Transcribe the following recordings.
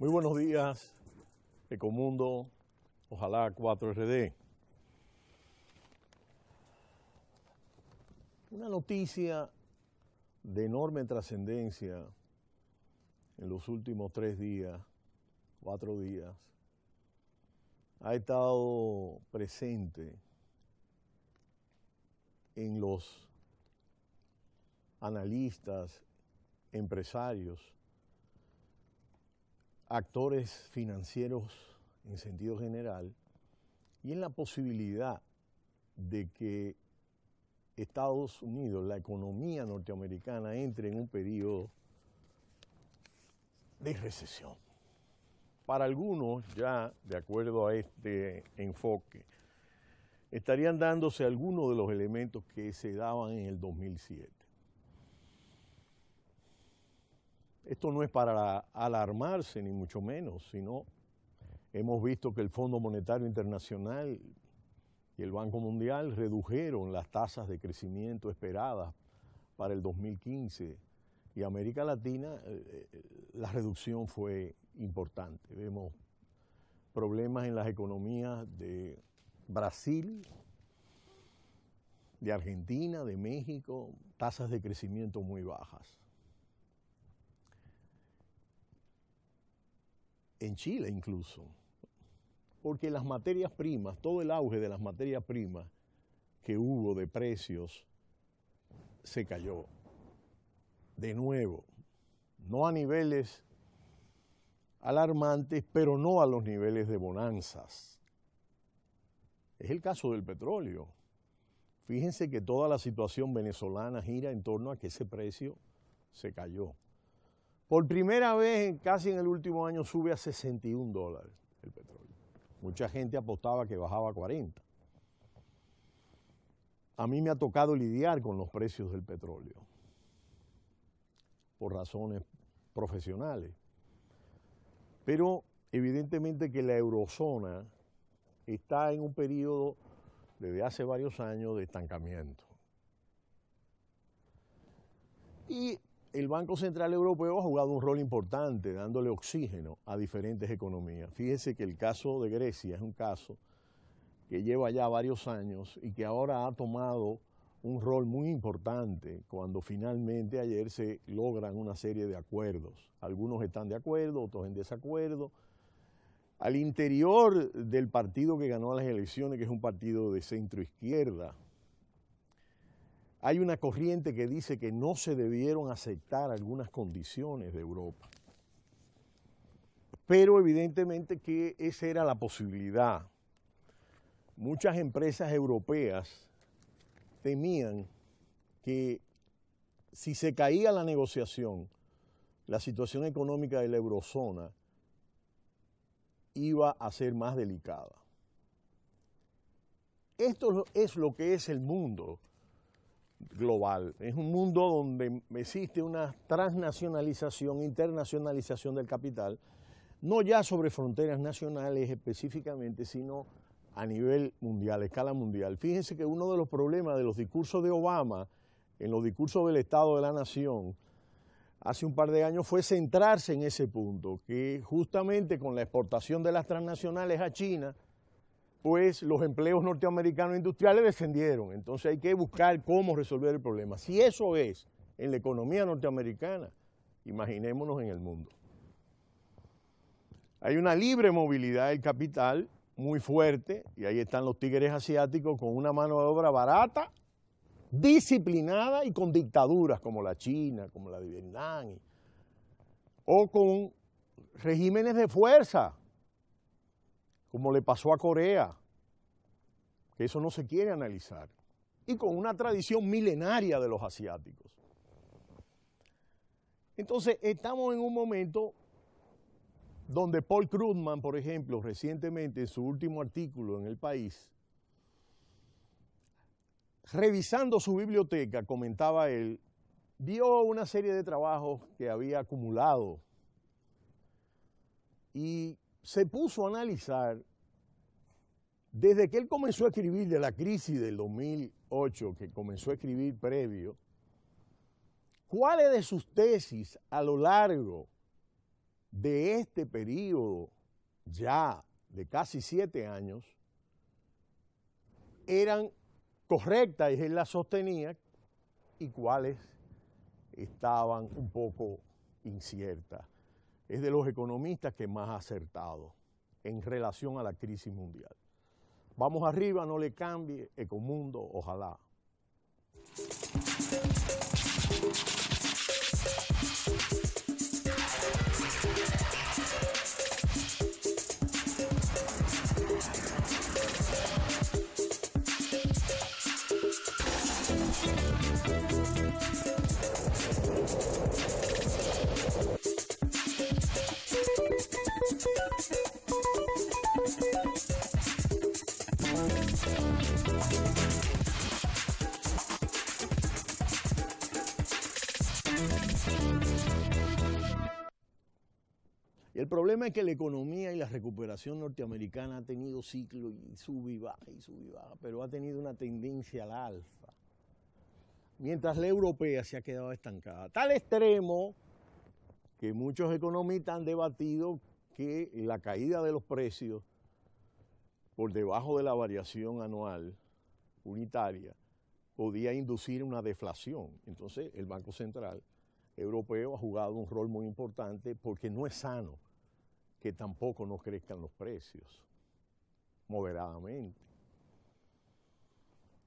Muy buenos días, Ecomundo, ojalá 4RD. Una noticia de enorme trascendencia en los últimos 3 días, 4 días, ha estado presente en los analistas, empresarios, actores financieros en sentido general, y en la posibilidad de que Estados Unidos, la economía norteamericana, entre en un periodo de recesión. Para algunos, ya de acuerdo a este enfoque, estarían dándose algunos de los elementos que se daban en el 2007. Esto no es para alarmarse, ni mucho menos, sino hemos visto que el Fondo Monetario Internacional y el Banco Mundial redujeron las tasas de crecimiento esperadas para el 2015 y América Latina la reducción fue importante. Vemos problemas en las economías de Brasil, de Argentina, de México, tasas de crecimiento muy bajas. En Chile incluso, porque las materias primas, todo el auge de las materias primas que hubo de precios se cayó de nuevo, no a niveles alarmantes, pero no a los niveles de bonanzas. Es el caso del petróleo. Fíjense que toda la situación venezolana gira en torno a que ese precio se cayó. Por primera vez, casi en el último año, sube a $61 el petróleo. Mucha gente apostaba que bajaba a 40. A mí me ha tocado lidiar con los precios del petróleo, por razones profesionales. Pero evidentemente que la eurozona está en un periodo desde hace varios años de estancamiento. Y el Banco Central Europeo ha jugado un rol importante, dándole oxígeno a diferentes economías. Fíjese que el caso de Grecia es un caso que lleva ya varios años y que ahora ha tomado un rol muy importante cuando finalmente ayer se logran una serie de acuerdos. Algunos están de acuerdo, otros en desacuerdo. Al interior del partido que ganó las elecciones, que es un partido de centro-izquierda, hay una corriente que dice que no se debieron aceptar algunas condiciones de Europa. Pero evidentemente que esa era la posibilidad. Muchas empresas europeas temían que si se caía la negociación, la situación económica de la eurozona iba a ser más delicada. Esto es lo que es el mundo global. Es un mundo donde existe una transnacionalización, internacionalización del capital, no ya sobre fronteras nacionales específicamente, sino a nivel mundial, a escala mundial. Fíjense que uno de los problemas de los discursos de Obama, en los discursos del Estado de la Nación, hace un par de años fue centrarse en ese punto, que justamente con la exportación de las transnacionales a China, pues los empleos norteamericanos industriales descendieron. Entonces hay que buscar cómo resolver el problema. Si eso es en la economía norteamericana, imaginémonos en el mundo. Hay una libre movilidad del capital muy fuerte, y ahí están los tigres asiáticos con una mano de obra barata, disciplinada y con dictaduras como la China, como la de Vietnam, o con regímenes de fuerza, como le pasó a Corea, que eso no se quiere analizar, y con una tradición milenaria de los asiáticos. Entonces, estamos en un momento donde Paul Krugman, por ejemplo, recientemente en su último artículo en El País, revisando su biblioteca, comentaba él, vio una serie de trabajos que había acumulado y se puso a analizar, desde que él comenzó a escribir de la crisis del 2008, que comenzó a escribir previo, cuáles de sus tesis a lo largo de este periodo ya de casi 7 años eran correctas y él las sostenía y cuáles estaban un poco inciertas. Es de los economistas que más ha acertado en relación a la crisis mundial. Vamos arriba, no le cambie, Ecomundo, ojalá. Y el problema es que la economía y la recuperación norteamericana ha tenido ciclo y sube y baja, pero ha tenido una tendencia al alza, mientras la europea se ha quedado estancada. Tal extremo que muchos economistas han debatido que la caída de los precios por debajo de la variación anual unitaria podía inducir una deflación. Entonces el Banco Central Europeo ha jugado un rol muy importante porque no es sano que tampoco no crezcan los precios moderadamente.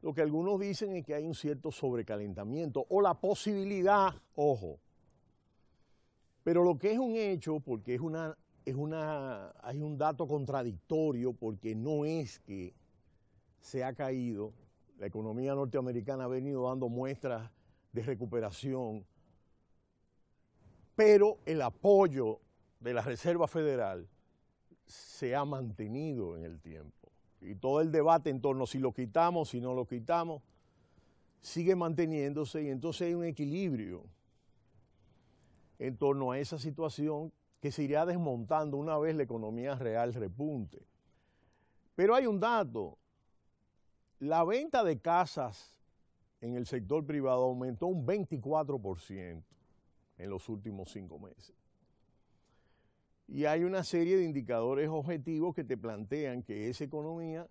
Lo que algunos dicen es que hay un cierto sobrecalentamiento o la posibilidad, ojo, pero lo que es un hecho, porque hay un dato contradictorio, porque no es que se ha caído, la economía norteamericana ha venido dando muestras de recuperación, pero el apoyo de la Reserva Federal se ha mantenido en el tiempo. Y todo el debate en torno a si lo quitamos, si no lo quitamos, sigue manteniéndose y entonces hay un equilibrio en torno a esa situación que se irá desmontando una vez la economía real repunte. Pero hay un dato, la venta de casas en el sector privado aumentó un 24% en los últimos 5 meses. Y hay una serie de indicadores objetivos que te plantean que esa economía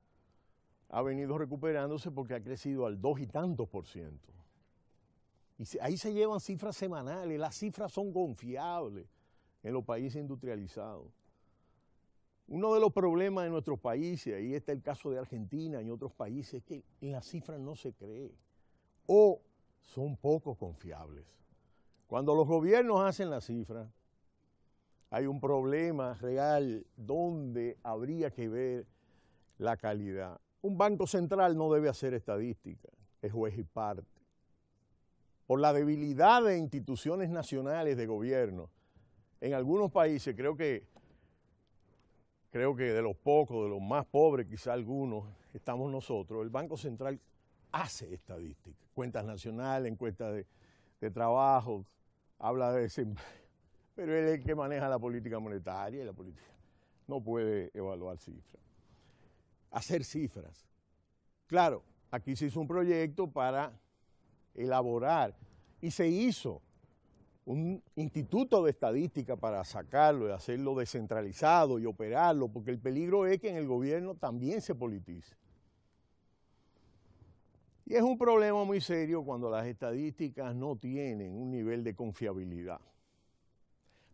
ha venido recuperándose porque ha crecido al 2 y tantos %. Y ahí se llevan cifras semanales, las cifras son confiables en los países industrializados. Uno de los problemas de nuestros países, ahí está el caso de Argentina y otros países, es que en las cifras no se cree o son poco confiables. Cuando los gobiernos hacen las cifras, hay un problema real donde habría que ver la calidad. Un banco central no debe hacer estadística, es juez y parte. Por la debilidad de instituciones nacionales de gobierno, en algunos países, creo que de los pocos, de los más pobres, quizá algunos, estamos nosotros, el Banco Central hace estadística, cuentas nacionales, encuestas de trabajo, habla de desempleo. Pero él es el que maneja la política monetaria y la política no puede evaluar cifras. Hacer cifras. Claro, aquí se hizo un proyecto para elaborar y se hizo un instituto de estadística para sacarlo y hacerlo descentralizado y operarlo, porque el peligro es que en el gobierno también se politice. Y es un problema muy serio cuando las estadísticas no tienen un nivel de confiabilidad.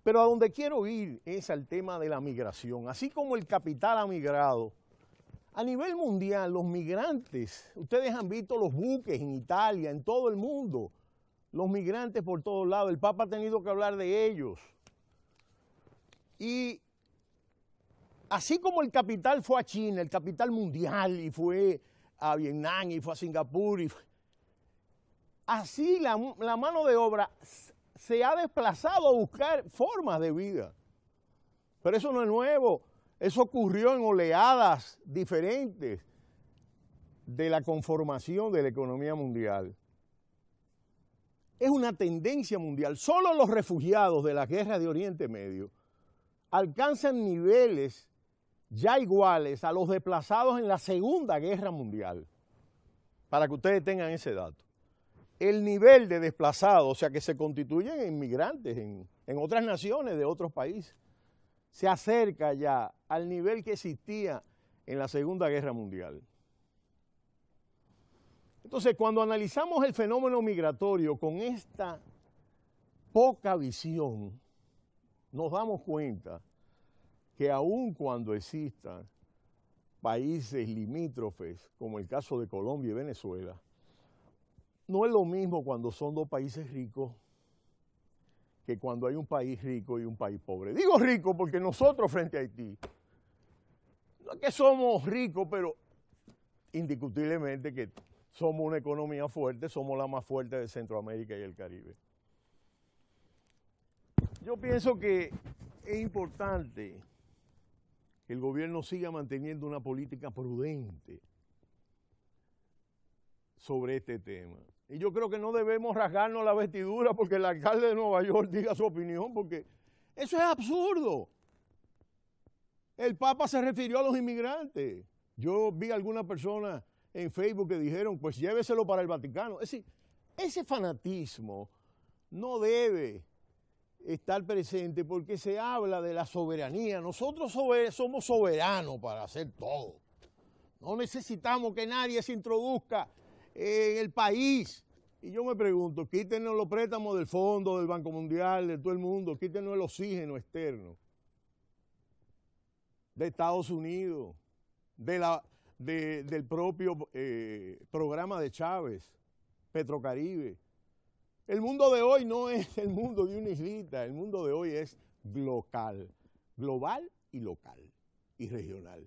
Pero a donde quiero ir es al tema de la migración. Así como el capital ha migrado, a nivel mundial los migrantes, ustedes han visto los buques en Italia, en todo el mundo, los migrantes por todos lados, el Papa ha tenido que hablar de ellos. Y así como el capital fue a China, el capital mundial, y fue a Vietnam, y fue a Singapur, así la mano de obra se ha desplazado a buscar formas de vida. Pero eso no es nuevo, eso ocurrió en oleadas diferentes de la conformación de la economía mundial. Es una tendencia mundial. Solo los refugiados de la guerra de Oriente Medio alcanzan niveles ya iguales a los desplazados en la Segunda Guerra Mundial, para que ustedes tengan ese dato. El nivel de desplazados, o sea que se constituyen en inmigrantes en otras naciones de otros países, se acerca ya al nivel que existía en la Segunda Guerra Mundial. Entonces, cuando analizamos el fenómeno migratorio con esta poca visión, nos damos cuenta que aun cuando existan países limítrofes, como el caso de Colombia y Venezuela, no es lo mismo cuando son dos países ricos que cuando hay un país rico y un país pobre. Digo rico porque nosotros frente a Haití, no es que somos ricos, pero indiscutiblemente que somos una economía fuerte, somos la más fuerte de Centroamérica y el Caribe. Yo pienso que es importante que el gobierno siga manteniendo una política prudente sobre este tema. Y yo creo que no debemos rasgarnos la vestidura porque el alcalde de Nueva York diga su opinión, porque eso es absurdo. El Papa se refirió a los inmigrantes. Yo vi a algunas personas en Facebook que dijeron, pues lléveselo para el Vaticano. Es decir, ese fanatismo no debe estar presente porque se habla de la soberanía. Nosotros somos soberanos para hacer todo. No necesitamos que nadie se introduzca en el país. Y yo me pregunto, quítenos los préstamos del Fondo, del Banco Mundial, de todo el mundo, quítenos el oxígeno externo de Estados Unidos, del propio programa de Chávez, Petrocaribe. El mundo de hoy no es el mundo de una islita, el mundo de hoy es global y local y regional.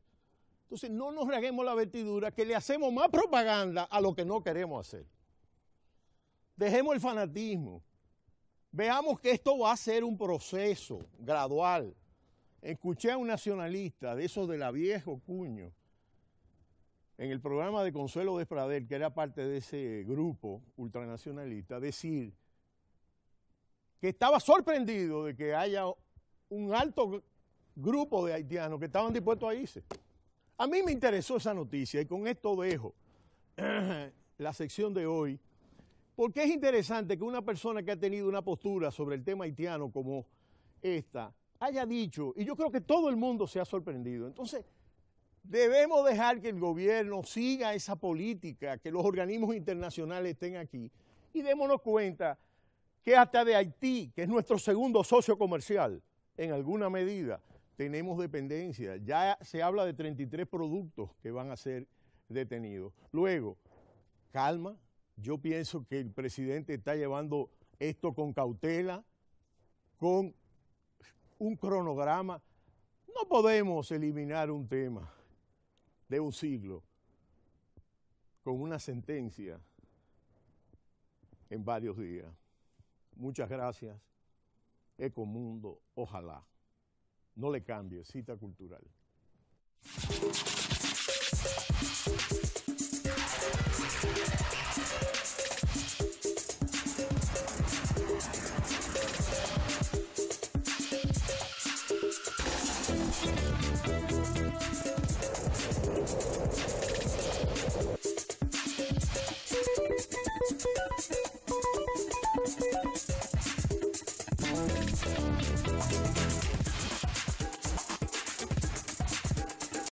Entonces no nos rasguemos la vestidura que le hacemos más propaganda a lo que no queremos hacer. Dejemos el fanatismo, veamos que esto va a ser un proceso gradual. Escuché a un nacionalista de esos de la viejo cuño, en el programa de Consuelo Despradel, que era parte de ese grupo ultranacionalista, decir que estaba sorprendido de que haya un alto grupo de haitianos que estaban dispuestos a irse. A mí me interesó esa noticia y con esto dejo la sección de hoy, porque es interesante que una persona que ha tenido una postura sobre el tema haitiano como esta haya dicho, y yo creo que todo el mundo se ha sorprendido. Entonces, debemos dejar que el gobierno siga esa política, que los organismos internacionales estén aquí y démonos cuenta que hasta de Haití, que es nuestro segundo socio comercial, en alguna medida tenemos dependencia. Ya se habla de 33 productos que van a ser detenidos. Luego, calma, yo pienso que el presidente está llevando esto con cautela, con un cronograma. No podemos eliminar un tema de un siglo con una sentencia en varios días. Muchas gracias. Ecomundo, ojalá. No le cambie, cita cultural.